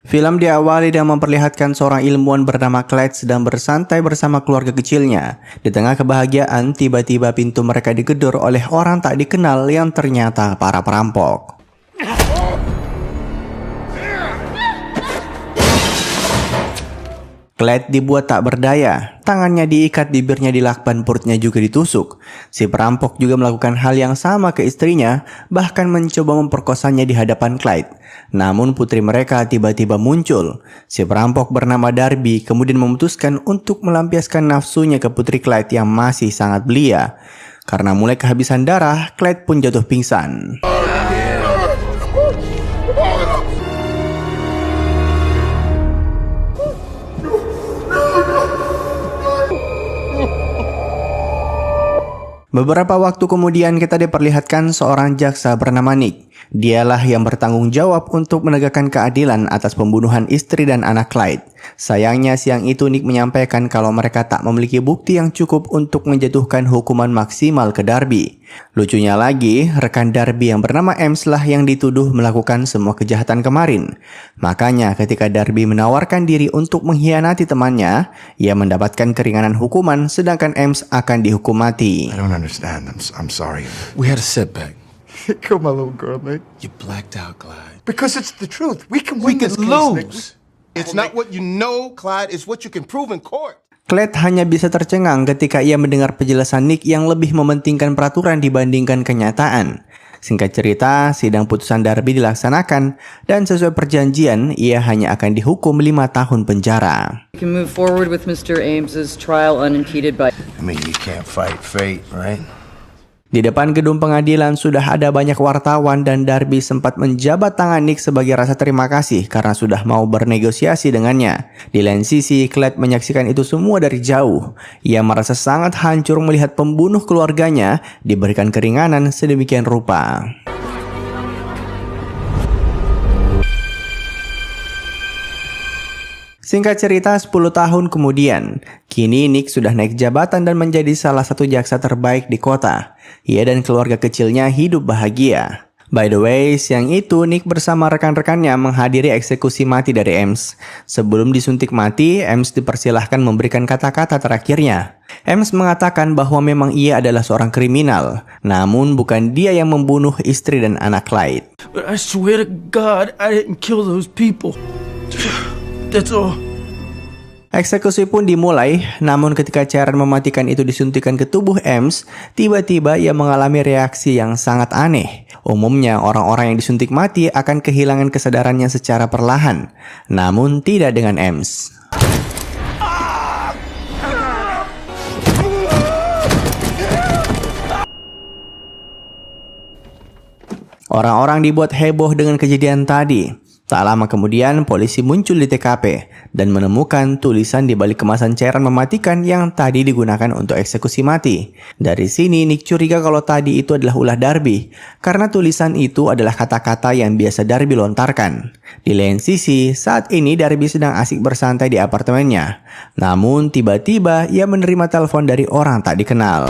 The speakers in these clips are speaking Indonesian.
Film diawali dengan memperlihatkan seorang ilmuwan bernama Clyde sedang bersantai bersama keluarga kecilnya. Di tengah kebahagiaan, tiba-tiba pintu mereka digedor oleh orang tak dikenal yang ternyata para perampok. Clyde dibuat tak berdaya, tangannya diikat, bibirnya dilakban, perutnya juga ditusuk. Si perampok juga melakukan hal yang sama ke istrinya, bahkan mencoba memperkosanya di hadapan Clyde. Namun putri mereka tiba-tiba muncul. Si perampok bernama Darby kemudian memutuskan untuk melampiaskan nafsunya ke putri Clyde yang masih sangat belia. Karena mulai kehabisan darah, Clyde pun jatuh pingsan. Beberapa waktu kemudian kita diperlihatkan seorang jaksa bernama Nick. Dialah yang bertanggung jawab untuk menegakkan keadilan atas pembunuhan istri dan anak Clyde. Sayangnya siang itu Nick menyampaikan kalau mereka tak memiliki bukti yang cukup untuk menjatuhkan hukuman maksimal ke Darby. Lucunya lagi, rekan Darby yang bernama Ems lah yang dituduh melakukan semua kejahatan kemarin. Makanya ketika Darby menawarkan diri untuk mengkhianati temannya, ia mendapatkan keringanan hukuman sedangkan Ems akan dihukum mati. I don't understand. I'm sorry. We had a setback. You killed my little girl, Nick. You blacked out, Clyde. Because it's the truth. We can win this case, Nick. It's not what you know, Clyde. It's what you can prove in court. Clyde hanya bisa tercengang ketika ia mendengar penjelasan Nick yang lebih mementingkan peraturan dibandingkan kenyataan. Singkat cerita, sidang putusan Darby dilaksanakan dan sesuai perjanjian, ia hanya akan dihukum 5 tahun penjara. We can move forward with Mr. Ames's trial unimpeded by... I mean, you can't fight fate, right? Di depan gedung pengadilan sudah ada banyak wartawan dan Darby sempat menjabat tangan Nick sebagai rasa terima kasih karena sudah mau bernegosiasi dengannya. Di lain sisi, Clyde menyaksikan itu semua dari jauh. Ia merasa sangat hancur melihat pembunuh keluarganya diberikan keringanan sedemikian rupa. Singkat cerita, 10 tahun kemudian, kini Nick sudah naik jabatan dan menjadi salah satu jaksa terbaik di kota. Ia dan keluarga kecilnya hidup bahagia. By the way, siang itu Nick bersama rekan-rekannya menghadiri eksekusi mati dari Ems. Sebelum disuntik mati, Ems dipersilahkan memberikan kata-kata terakhirnya. Ems mengatakan bahwa memang ia adalah seorang kriminal, namun bukan dia yang membunuh istri dan anak Clyde. But I swear to God, I didn't kill those people. That's all. Eksekusi pun dimulai, namun ketika cairan mematikan itu disuntikan ke tubuh Ems, tiba-tiba ia mengalami reaksi yang sangat aneh. Umumnya orang-orang yang disuntik mati akan kehilangan kesadarannya secara perlahan, namun tidak dengan Ems. Orang-orang dibuat heboh dengan kejadian tadi. Tak lama kemudian, polisi muncul di TKP dan menemukan tulisan di balik kemasan cairan mematikan yang tadi digunakan untuk eksekusi mati. Dari sini, Nick curiga kalau tadi itu adalah ulah Darby, karena tulisan itu adalah kata-kata yang biasa Darby lontarkan. Di lain sisi, saat ini Darby sedang asik bersantai di apartemennya. Namun, tiba-tiba ia menerima telepon dari orang tak dikenal.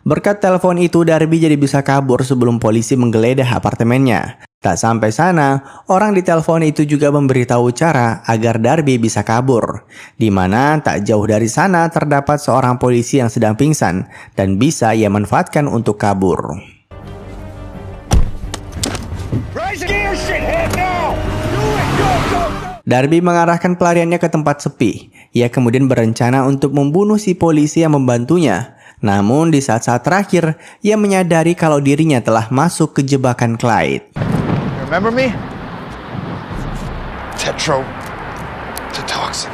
Berkat telepon itu, Darby jadi bisa kabur sebelum polisi menggeledah apartemennya. Tak sampai sana, orang di telepon itu juga memberitahu cara agar Darby bisa kabur. Di mana tak jauh dari sana terdapat seorang polisi yang sedang pingsan dan bisa ia manfaatkan untuk kabur. Darby mengarahkan pelariannya ke tempat sepi. Ia kemudian berencana untuk membunuh si polisi yang membantunya. Namun di saat-saat terakhir, ia menyadari kalau dirinya telah masuk ke jebakan Clyde. Remember me? Tetrodotoxin.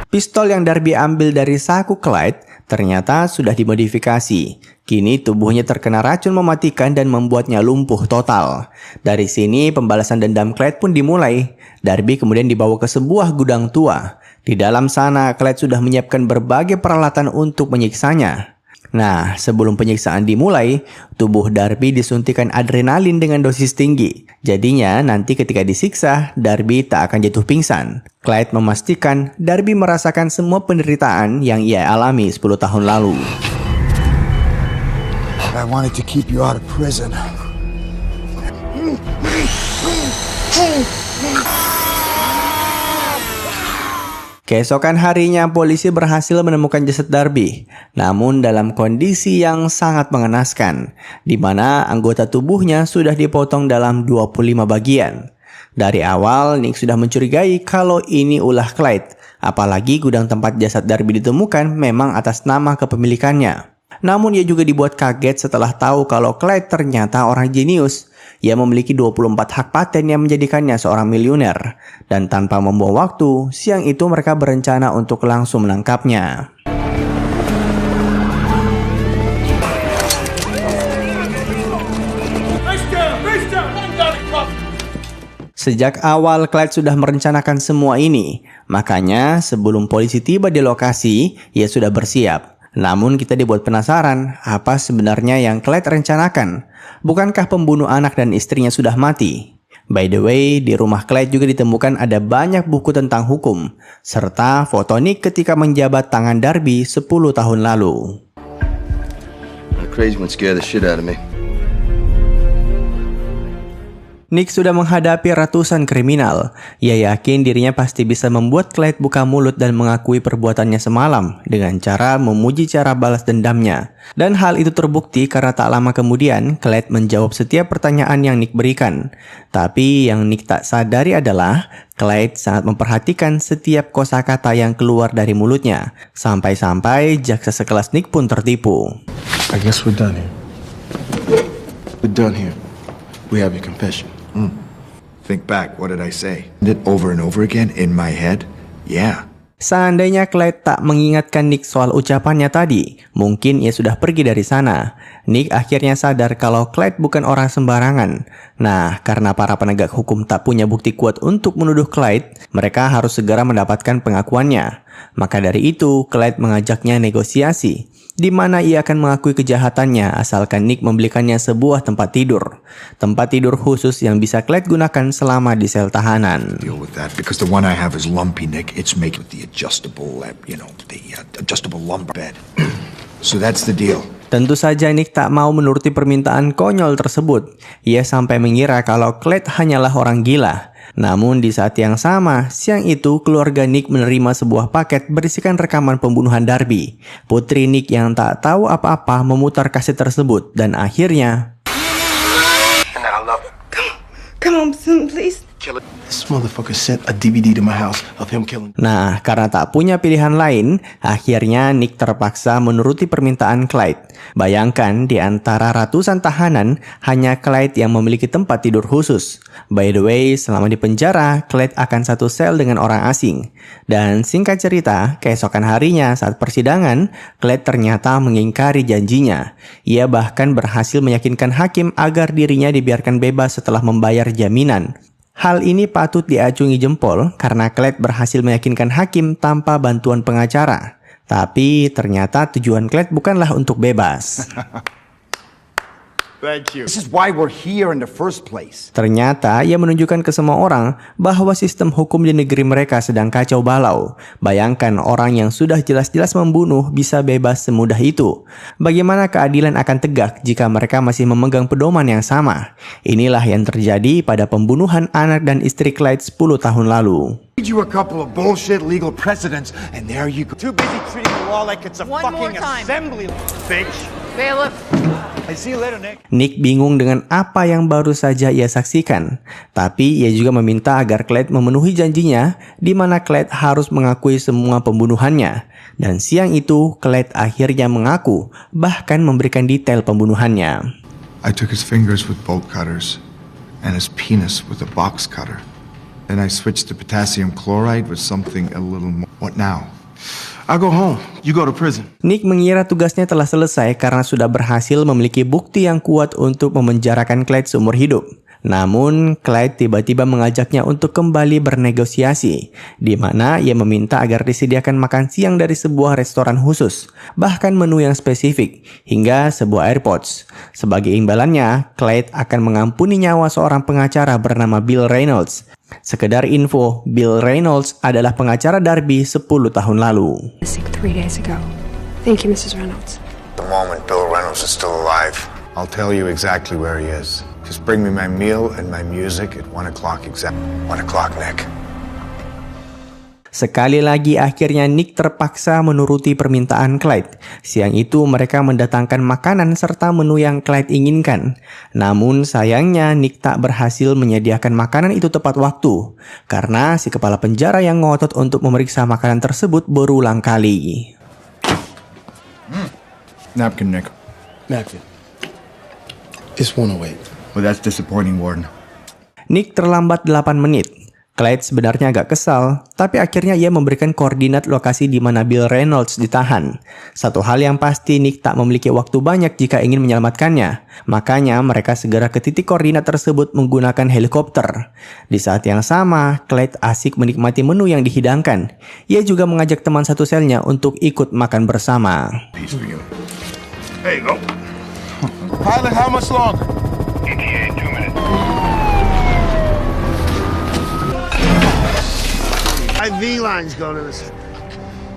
Pistol yang Darby ambil dari saku Clyde ternyata sudah dimodifikasi. Kini tubuhnya terkena racun mematikan dan membuatnya lumpuh total. Dari sini pembalasan dendam Clyde pun dimulai. Darby kemudian dibawa ke sebuah gudang tua. Di dalam sana, Clyde sudah menyiapkan berbagai peralatan untuk menyiksanya. Nah, sebelum penyiksaan dimulai, tubuh Darby disuntikan adrenalin dengan dosis tinggi. Jadinya, nanti ketika disiksa, Darby tak akan jatuh pingsan. Clyde memastikan Darby merasakan semua penderitaan yang ia alami 10 tahun lalu. I wanted to keep you out of prison. Keesokan harinya, polisi berhasil menemukan jasad Darby, namun dalam kondisi yang sangat mengenaskan, di mana anggota tubuhnya sudah dipotong dalam 25 bagian. Dari awal, Nick sudah mencurigai kalau ini ulah Clyde, apalagi gudang tempat jasad Darby ditemukan memang atas nama kepemilikannya. Namun ia juga dibuat kaget setelah tahu kalau Clyde ternyata orang jenius. Ia memiliki 24 hak paten yang menjadikannya seorang miliuner. Dan tanpa membuang waktu, siang itu mereka berencana untuk langsung menangkapnya. Sejak awal, Clyde sudah merencanakan semua ini. Makanya sebelum polisi tiba di lokasi, ia sudah bersiap. Namun kita dibuat penasaran, apa sebenarnya yang Clyde rencanakan? Bukankah pembunuh anak dan istrinya sudah mati? By the way, di rumah Clyde juga ditemukan ada banyak buku tentang hukum, serta foto Nick ketika menjabat tangan Darby 10 tahun lalu. The crazy one scared the shit out of me. Nick sudah menghadapi ratusan kriminal. Ia yakin dirinya pasti bisa membuat Clyde buka mulut dan mengakui perbuatannya semalam dengan cara memuji cara balas dendamnya. Dan hal itu terbukti karena tak lama kemudian Clyde menjawab setiap pertanyaan yang Nick berikan. Tapi yang Nick tak sadari adalah Clyde sangat memperhatikan setiap kosakata yang keluar dari mulutnya. Sampai-sampai jaksa sekelas Nick pun tertipu. I guess we're done here. We're done here. We have your confession. Think back, what did I say? Did it over and over again in my head? Yeah. Seandainya Clyde tak mengingatkan Nick soal ucapannya tadi, mungkin ia sudah pergi dari sana. Nick akhirnya sadar kalau Clyde bukan orang sembarangan. Nah, karena para penegak hukum tak punya bukti kuat untuk menuduh Clyde, mereka harus segera mendapatkan pengakuannya. Maka dari itu, Clyde mengajaknya negosiasi, di mana ia akan mengakui kejahatannya asalkan Nick membelikannya sebuah tempat tidur. Tempat tidur khusus yang bisa Clyde gunakan selama di sel tahanan. Deal with that because the one I have is lumpy, Nick. It's made with the adjustable, adjustable lumbar bed. So that's the deal. Tentu saja Nick tak mau menuruti permintaan konyol tersebut. Ia sampai mengira kalau Clyde hanyalah orang gila. Namun di saat yang sama, siang itu keluarga Nick menerima sebuah paket berisikan rekaman pembunuhan Darby. Putri Nick yang tak tahu apa-apa memutar kaset tersebut dan akhirnya... Come on, please. This motherfucker sent a DVD to my house of him killing. Nah, karena tak punya pilihan lain, akhirnya Nick terpaksa menuruti permintaan Clyde. Bayangkan, di antara ratusan tahanan, hanya Clyde yang memiliki tempat tidur khusus. By the way, selama di penjara, Clyde akan satu sel dengan orang asing. Dan singkat cerita, keesokan harinya saat persidangan, Clyde ternyata mengingkari janjinya. Ia bahkan berhasil meyakinkan hakim agar dirinya dibiarkan bebas setelah membayar jaminan. Hal ini patut diacungi jempol karena Clyde berhasil meyakinkan hakim tanpa bantuan pengacara. Tapi ternyata tujuan Clyde bukanlah untuk bebas. Thank you. This is why we're here in the first place. Ternyata ia menunjukkan ke semua orang bahwa sistem hukum di negeri mereka sedang kacau balau. Bayangkan orang yang sudah jelas-jelas membunuh bisa bebas semudah itu. Bagaimana keadilan akan tegak jika mereka masih memegang pedoman yang sama? Inilah yang terjadi pada pembunuhan anak dan istri Clyde 10 tahun lalu. Read you a couple of bullshit legal precedents, and there you go. Too busy treating the law like it's a fucking assembly, bitch. Bailiff. I see you later, Nick. Nick bingung dengan apa yang baru saja ia saksikan. Tapi ia juga meminta agar Clyde memenuhi janjinya, di mana Clyde harus mengakui semua pembunuhannya. Dan siang itu, Clyde akhirnya mengaku, bahkan memberikan detail pembunuhannya. I took his fingers with bolt cutters and his penis with a box cutter. Then I switched to potassium chloride with something a little more. What now? I'll go home. You go to prison. Nick mengira tugasnya telah selesai karena sudah berhasil memiliki bukti yang kuat untuk memenjarakan Clyde seumur hidup. Namun, Clyde tiba-tiba mengajaknya untuk kembali bernegosiasi, di mana ia meminta agar disediakan makan siang dari sebuah restoran khusus, bahkan menu yang spesifik, hingga sebuah AirPods. Sebagai imbalannya, Clyde akan mengampuni nyawa seorang pengacara bernama Bill Reynolds. Sekedar info, Bill Reynolds adalah pengacara Darby 10 tahun lalu. 3 days ago. Thank you, Mrs. Reynolds. The moment Bill Reynolds is still alive, I'll tell you exactly where he is. Just bring me my meal and my music at 1 o'clock exact. 1 o'clock, Nick. Sekali lagi akhirnya Nick terpaksa menuruti permintaan Clyde. Siang itu mereka mendatangkan makanan serta menu yang Clyde inginkan. Namun sayangnya Nick tak berhasil menyediakan makanan itu tepat waktu. Karena si kepala penjara yang ngotot untuk memeriksa makanan tersebut berulang kali. Napkin, Nick. Napkin. It's 108. Well, that's disappointing, Warden. Nick terlambat 8 menit. Clyde sebenarnya agak kesal, tapi akhirnya ia memberikan koordinat lokasi di mana Bill Reynolds ditahan. Satu hal yang pasti, Nick tak memiliki waktu banyak jika ingin menyelamatkannya. Makanya mereka segera ke titik koordinat tersebut menggunakan helikopter. Di saat yang sama, Clyde asik menikmati menu yang dihidangkan. Ia juga mengajak teman satu selnya untuk ikut makan bersama. Peace for you. There you go. Pilot, how much longer? ETA 2 minutes. IV line's going to this.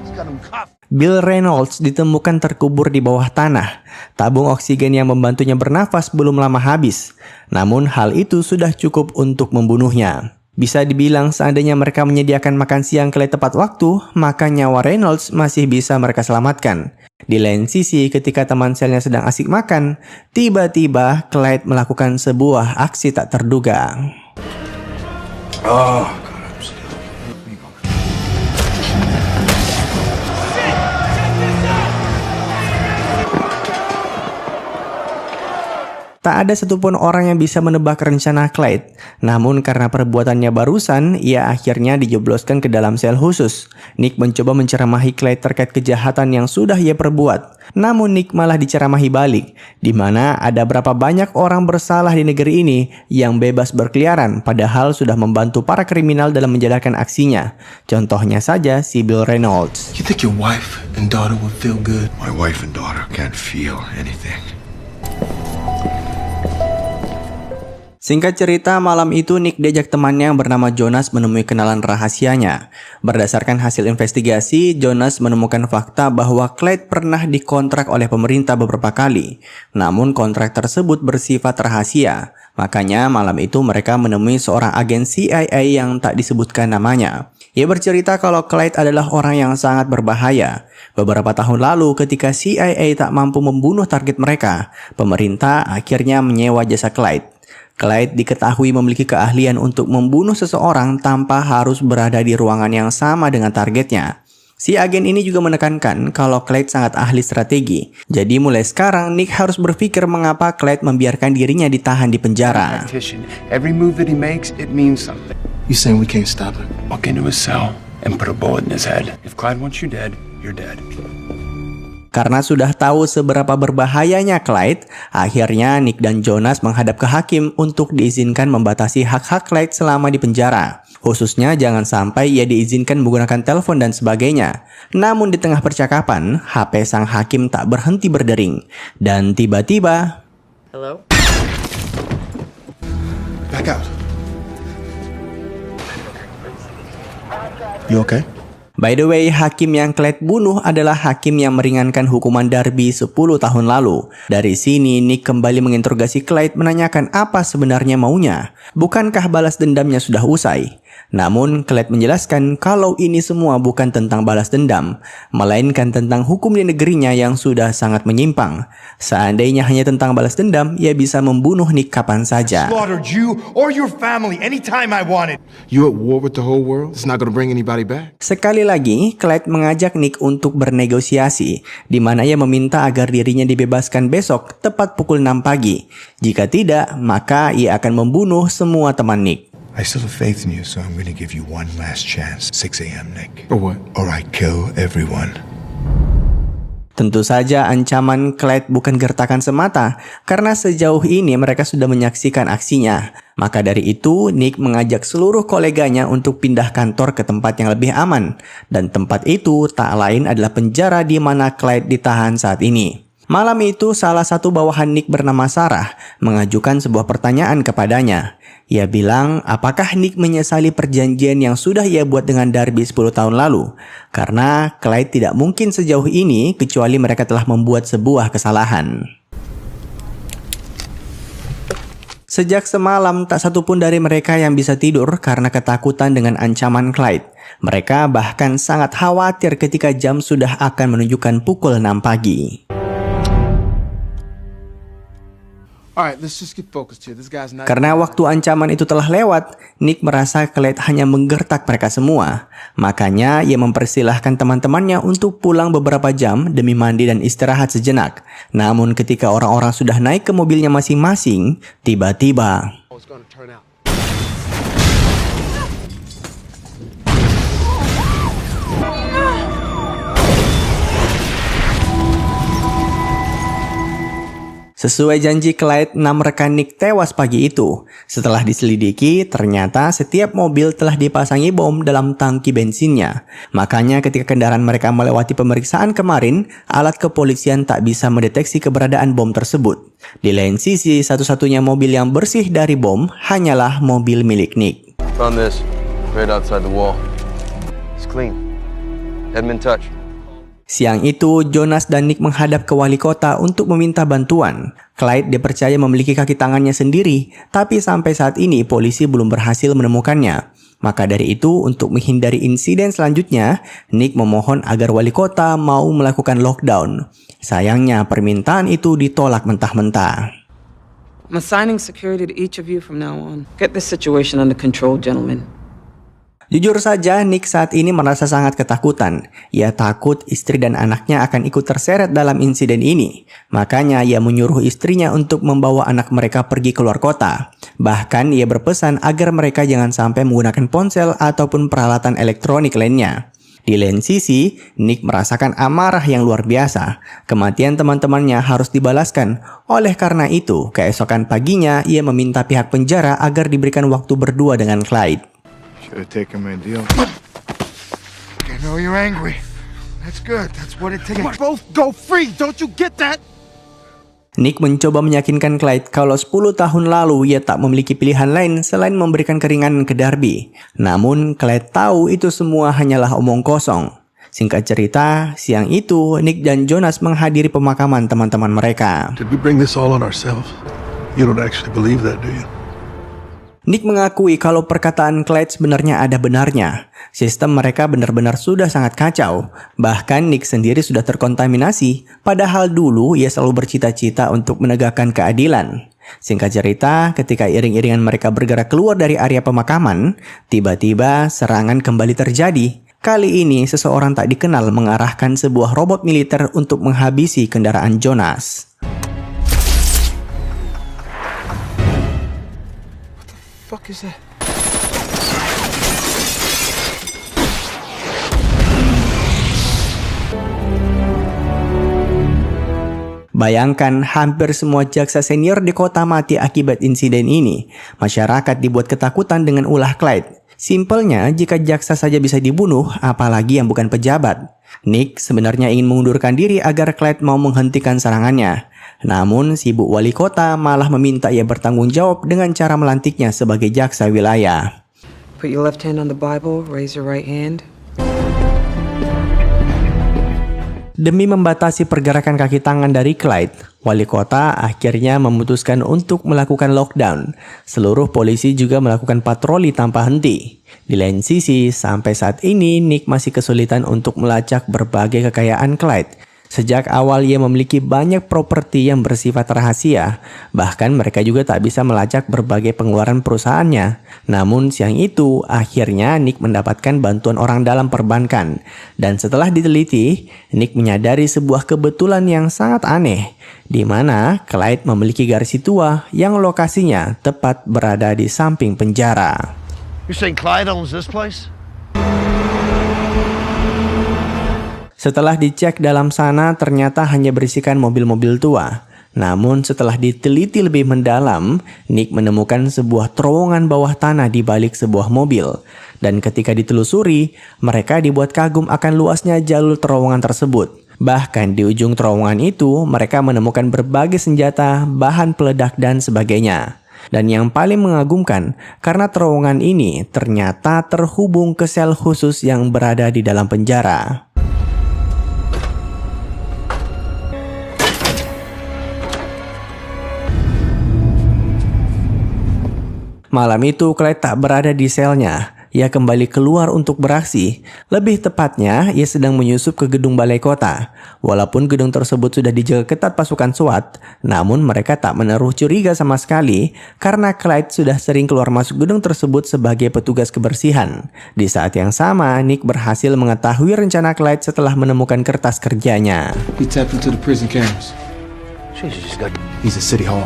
It's got him cuffed. Bill Reynolds ditemukan terkubur di bawah tanah. Tabung oksigen yang membantunya bernafas belum lama habis. Namun hal itu sudah cukup untuk membunuhnya. Bisa dibilang seandainya mereka menyediakan makan siang Clyde tepat waktu, maka nyawa Reynolds masih bisa mereka selamatkan. Di lain sisi, ketika teman selnya sedang asik makan, tiba-tiba Clyde melakukan sebuah aksi tak terduga. Tak ada satupun orang yang bisa menebak rencana Clyde. Namun karena perbuatannya barusan, ia akhirnya dijebloskan ke dalam sel khusus. Nick mencoba menceramahi Clyde terkait kejahatan yang sudah ia perbuat. Namun Nick malah diceramahi balik, di mana ada berapa banyak orang bersalah di negeri ini yang bebas berkeliaran padahal sudah membantu para kriminal dalam menjalankan aksinya. Contohnya saja si Bill Reynolds. You think your wife and daughter would feel good? My wife and daughter can't feel anything. Singkat cerita, malam itu Nick diajak temannya yang bernama Jonas menemui kenalan rahasianya. Berdasarkan hasil investigasi, Jonas menemukan fakta bahwa Clyde pernah dikontrak oleh pemerintah beberapa kali. Namun kontrak tersebut bersifat rahasia. Makanya malam itu mereka menemui seorang agen CIA yang tak disebutkan namanya. Ia bercerita kalau Clyde adalah orang yang sangat berbahaya. Beberapa tahun lalu ketika CIA tak mampu membunuh target mereka, pemerintah akhirnya menyewa jasa Clyde. Clyde diketahui memiliki keahlian untuk membunuh seseorang tanpa harus berada di ruangan yang sama dengan targetnya. Si agen ini juga menekankan kalau Clyde sangat ahli strategi. Jadi mulai sekarang Nick harus berpikir mengapa Clyde membiarkan dirinya ditahan di penjara. Every move that he makes, it means something. You saying we can't stop him? Walk into his cell and put a bullet in his head. If Clyde wants you dead, you're dead. Karena sudah tahu seberapa berbahayanya Clyde, akhirnya Nick dan Jonas menghadap ke hakim untuk diizinkan membatasi hak-hak Clyde selama di penjara. Khususnya jangan sampai ia diizinkan menggunakan telepon dan sebagainya. Namun di tengah percakapan, HP sang hakim tak berhenti berdering. Dan tiba-tiba... Hello? Back out. You okay? By the way, hakim yang Clyde bunuh adalah hakim yang meringankan hukuman Darby 10 tahun lalu. Dari sini, Nick kembali menginterogasi Clyde menanyakan apa sebenarnya maunya. Bukankah balas dendamnya sudah usai? Namun, Clyde menjelaskan kalau ini semua bukan tentang balas dendam, melainkan tentang hukum di negerinya yang sudah sangat menyimpang. Seandainya hanya tentang balas dendam, ia bisa membunuh Nick kapan saja. Slaughtered you or your family anytime I wanted. You at war with the whole world? It's not gonna bring anybody back? Sekali lagi, Clyde mengajak Nick untuk bernegosiasi, di mana ia meminta agar dirinya dibebaskan besok tepat pukul 6 pagi. Jika tidak, maka ia akan membunuh semua teman Nick. I still have faith in you, so I'm gonna give you one last chance. 6 a.m., Nick. Or what? Or I kill everyone. Tentu saja ancaman Clyde bukan gertakan semata, karena sejauh ini mereka sudah menyaksikan aksinya. Maka dari itu, Nick mengajak seluruh koleganya untuk pindah kantor ke tempat yang lebih aman. Dan tempat itu tak lain adalah penjara di mana Clyde ditahan saat ini. Malam itu, salah satu bawahan Nick bernama Sarah mengajukan sebuah pertanyaan kepadanya. Ia bilang, apakah Nick menyesali perjanjian yang sudah ia buat dengan Darby 10 tahun lalu? Karena Clyde tidak mungkin sejauh ini kecuali mereka telah membuat sebuah kesalahan. Sejak semalam, tak satupun dari mereka yang bisa tidur karena ketakutan dengan ancaman Clyde. Mereka bahkan sangat khawatir ketika jam sudah akan menunjukkan pukul 6 pagi. Karena waktu ancaman itu telah lewat, Nick merasa Clyde hanya menggertak mereka semua. Makanya ia mempersilahkan teman-temannya untuk pulang beberapa jam demi mandi dan istirahat sejenak. Namun ketika orang-orang sudah naik ke mobilnya masing-masing, tiba-tiba sesuai janji Clyde, 6 rekan Nick tewas pagi itu. Setelah diselidiki, ternyata setiap mobil telah dipasangi bom dalam tangki bensinnya. Makanya ketika kendaraan mereka melewati pemeriksaan kemarin, alat kepolisian tak bisa mendeteksi keberadaan bom tersebut. Di lain sisi, satu-satunya mobil yang bersih dari bom hanyalah mobil milik Nick. Found this right outside the wall. It's clean. Hadn't been touched. Siang itu, Jonas dan Nick menghadap ke wali kota untuk meminta bantuan. Clyde dipercaya memiliki kaki tangannya sendiri, tapi sampai saat ini polisi belum berhasil menemukannya. Maka dari itu, untuk menghindari insiden selanjutnya, Nick memohon agar wali kota mau melakukan lockdown. Sayangnya, permintaan itu ditolak mentah-mentah. I'm assigning security to each of you from now on. Get this situation under control, gentlemen. Jujur saja, Nick saat ini merasa sangat ketakutan. Ia takut istri dan anaknya akan ikut terseret dalam insiden ini. Makanya ia menyuruh istrinya untuk membawa anak mereka pergi keluar kota. Bahkan ia berpesan agar mereka jangan sampai menggunakan ponsel ataupun peralatan elektronik lainnya. Di lain sisi, Nick merasakan amarah yang luar biasa. Kematian teman-temannya harus dibalaskan. Oleh karena itu, keesokan paginya ia meminta pihak penjara agar diberikan waktu berdua dengan Clyde. Should have taken my deal. I know you're angry. That's good. That's what it takes. Both go free, don't you get that? Nick mencoba meyakinkan Clyde kalau 10 tahun lalu ia tak memiliki pilihan lain selain memberikan keringanan ke Darby. Namun Clyde tahu itu semua hanyalah omong kosong. Singkat cerita, siang itu Nick dan Jonas menghadiri pemakaman teman-teman mereka. Did we bring this all on ourselves? You don't actually believe that, do you? Nick mengakui kalau perkataan Clyde sebenarnya ada benarnya. Sistem mereka benar-benar sudah sangat kacau. Bahkan Nick sendiri sudah terkontaminasi, padahal dulu ia selalu bercita-cita untuk menegakkan keadilan. Singkat cerita, ketika iring-iringan mereka bergerak keluar dari area pemakaman, tiba-tiba serangan kembali terjadi. Kali ini seseorang tak dikenal mengarahkan sebuah robot militer untuk menghabisi kendaraan Jonas. Fuck is that? Bayangkan hampir semua jaksa senior di kota mati akibat insiden ini. Masyarakat dibuat ketakutan dengan ulah Clyde. Simpelnya, jika jaksa saja bisa dibunuh, apalagi yang bukan pejabat. Nick sebenarnya ingin mengundurkan diri agar Clyde mau menghentikan serangannya. Namun, si Bu Wali Kota malah meminta ia bertanggung jawab dengan cara melantiknya sebagai jaksa wilayah. Put your left hand on the Bible, raise your right hand. Demi membatasi pergerakan kaki tangan dari Clyde, wali kota akhirnya memutuskan untuk melakukan lockdown. Seluruh polisi juga melakukan patroli tanpa henti. Di lain sisi, sampai saat ini Nick masih kesulitan untuk melacak berbagai kekayaan Clyde. Sejak awal ia memiliki banyak properti yang bersifat rahasia. Bahkan mereka juga tak bisa melacak berbagai pengeluaran perusahaannya. Namun siang itu, akhirnya Nick mendapatkan bantuan orang dalam perbankan. Dan setelah diteliti, Nick menyadari sebuah kebetulan yang sangat aneh. Di mana Clyde memiliki garasi tua yang lokasinya tepat berada di samping penjara. You saying Clyde owns this place? Setelah dicek dalam sana, ternyata hanya berisikan mobil-mobil tua. Namun setelah diteliti lebih mendalam, Nick menemukan sebuah terowongan bawah tanah di balik sebuah mobil. Dan ketika ditelusuri, mereka dibuat kagum akan luasnya jalur terowongan tersebut. Bahkan di ujung terowongan itu, mereka menemukan berbagai senjata, bahan peledak, dan sebagainya. Dan yang paling mengagumkan, karena terowongan ini ternyata terhubung ke sel khusus yang berada di dalam penjara. Malam itu Clyde tak berada di selnya. Ia kembali keluar untuk beraksi. Lebih tepatnya, ia sedang menyusup ke gedung balai kota. Walaupun gedung tersebut sudah dijaga ketat pasukan SWAT, namun mereka tak menaruh curiga sama sekali karena Clyde sudah sering keluar masuk gedung tersebut sebagai petugas kebersihan. Di saat yang sama, Nick berhasil mengetahui rencana Clyde setelah menemukan kertas kerjanya. He tapped into the prison cameras. He's at City Hall.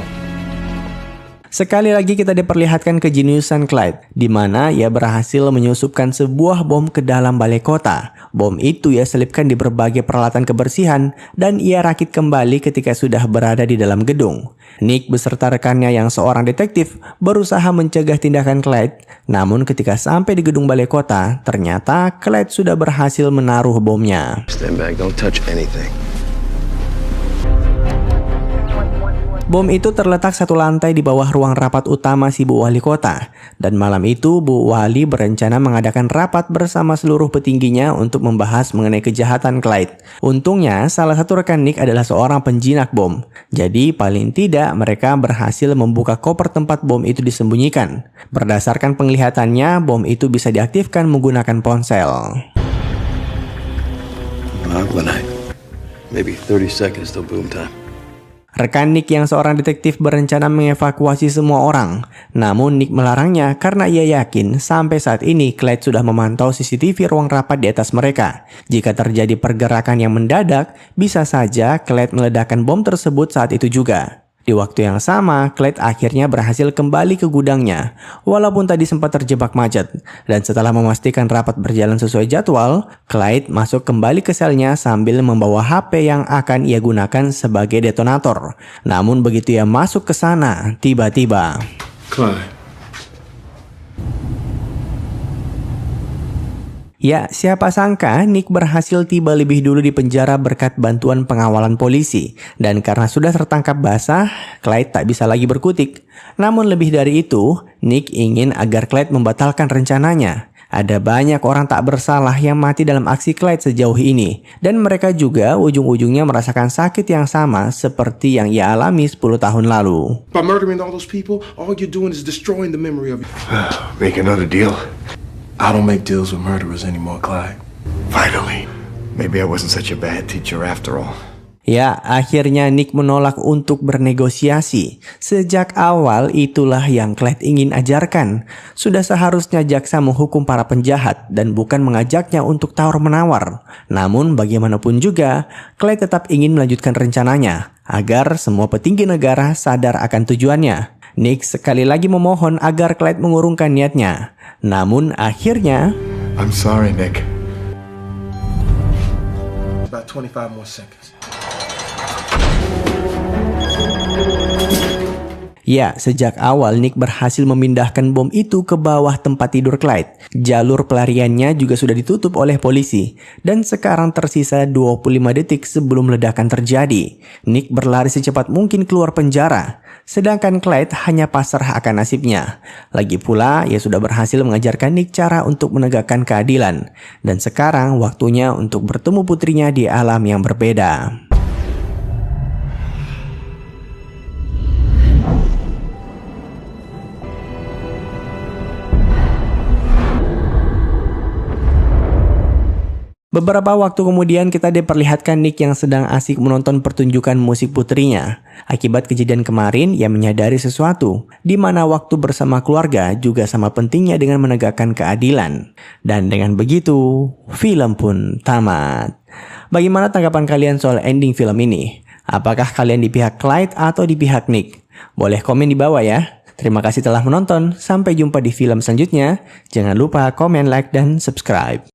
Sekali lagi kita diperlihatkan kejeniusan Clyde, di mana ia berhasil menyusupkan sebuah bom ke dalam balai kota. Bom itu ia selipkan di berbagai peralatan kebersihan dan ia rakit kembali ketika sudah berada di dalam gedung. Nick beserta rekannya yang seorang detektif berusaha mencegah tindakan Clyde, namun ketika sampai di gedung balai kota, ternyata Clyde sudah berhasil menaruh bomnya. Stand back, don't touch anything. Bom itu terletak satu lantai di bawah ruang rapat utama si Bu Wali Kota. Dan malam itu Bu Wali berencana mengadakan rapat bersama seluruh petingginya untuk membahas mengenai kejahatan Clyde. Untungnya salah satu rekan Nick adalah seorang penjinak bom. Jadi paling tidak mereka berhasil membuka koper tempat bom itu disembunyikan. Berdasarkan penglihatannya bom itu bisa diaktifkan menggunakan ponsel. Maybe 30 seconds till boom time. Rekan Nick yang seorang detektif berencana mengevakuasi semua orang. Namun Nick melarangnya karena ia yakin sampai saat ini Clyde sudah memantau CCTV ruang rapat di atas mereka. Jika terjadi pergerakan yang mendadak, bisa saja Clyde meledakkan bom tersebut saat itu juga. Di waktu yang sama, Clyde akhirnya berhasil kembali ke gudangnya, walaupun tadi sempat terjebak macet. Dan setelah memastikan rapat berjalan sesuai jadwal, Clyde masuk kembali ke selnya sambil membawa HP yang akan ia gunakan sebagai detonator. Namun begitu ia masuk ke sana, tiba-tiba... Clyde. Ya, siapa sangka Nick berhasil tiba lebih dulu di penjara berkat bantuan pengawalan polisi. Dan karena sudah tertangkap basah, Clyde tak bisa lagi berkutik. Namun lebih dari itu, Nick ingin agar Clyde membatalkan rencananya. Ada banyak orang tak bersalah yang mati dalam aksi Clyde sejauh ini. Dan mereka juga ujung-ujungnya merasakan sakit yang sama seperti yang ia alami 10 tahun lalu. By murdering all those people, all you're doing is destroying the memory of you. Make another deal? I don't make deals with murderers anymore, Clyde. Finally. Maybe I wasn't such a bad teacher after all. Ya, akhirnya Nick menolak untuk bernegosiasi. Sejak awal itulah yang Clyde ingin ajarkan. Sudah seharusnya jaksa menghukum para penjahat dan bukan mengajaknya untuk tawar-menawar. Namun bagaimanapun juga, Clyde tetap ingin melanjutkan rencananya agar semua petinggi negara sadar akan tujuannya. Nick sekali lagi memohon agar Clyde mengurungkan niatnya. Namun akhirnya... I'm sorry, Nick. About 25 more seconds. Ya, sejak awal Nick berhasil memindahkan bom itu ke bawah tempat tidur Clyde. Jalur pelariannya juga sudah ditutup oleh polisi. Dan sekarang tersisa 25 detik sebelum ledakan terjadi. Nick berlari secepat mungkin keluar penjara. Sedangkan Clyde hanya pasrah akan nasibnya. Lagi pula, ia sudah berhasil mengajarkan Nick cara untuk menegakkan keadilan. Dan sekarang waktunya untuk bertemu putrinya di alam yang berbeda. Beberapa waktu kemudian kita diperlihatkan Nick yang sedang asik menonton pertunjukan musik putrinya. Akibat kejadian kemarin, ia menyadari sesuatu, di mana waktu bersama keluarga juga sama pentingnya dengan menegakkan keadilan. Dan dengan begitu, film pun tamat. Bagaimana tanggapan kalian soal ending film ini? Apakah kalian di pihak Clyde atau di pihak Nick? Boleh komen di bawah ya. Terima kasih telah menonton, sampai jumpa di film selanjutnya. Jangan lupa komen, like, dan subscribe.